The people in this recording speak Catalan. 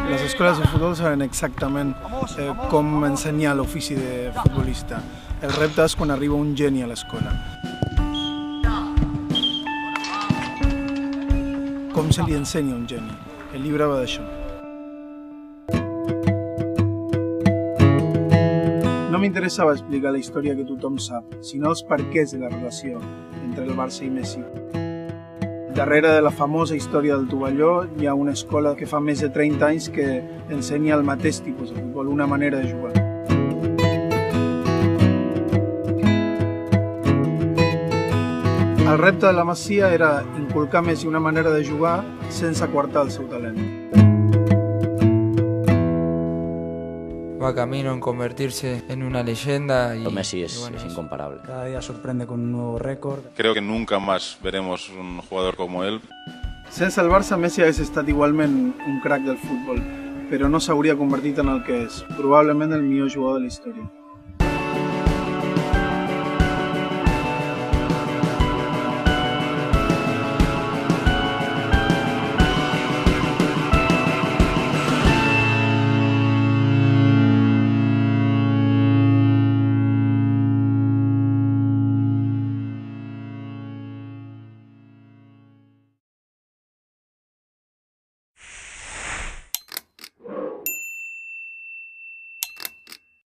Les escoles de futbol saben exactament com ensenyar l'ofici de futbolista. El repte és quan arriba un geni a l'escola. Com se li ensenya un geni? El llibre va d'això. No m'interessava explicar la història que tothom sap, sinó els perquès de la relació entre el Barça i Messi. Darrere de la famosa història del tovalló hi ha una escola que fa més de 30 anys que ensenya el mateix tipus de futbol, una manera de jugar. El repte de la Masia era inculcar a Messi una manera de jugar sense coartar el seu talent. Va camino en convertirse en una leyenda y Messi es incomparable. Cada día sorprende con un nuevo récord. Creo que nunca más veremos un jugador como él. Sense el Barça, Messi hagués estat igualment un crac del futbol, però no s'hauria convertit en el que és, probablement el millor jugador de la història.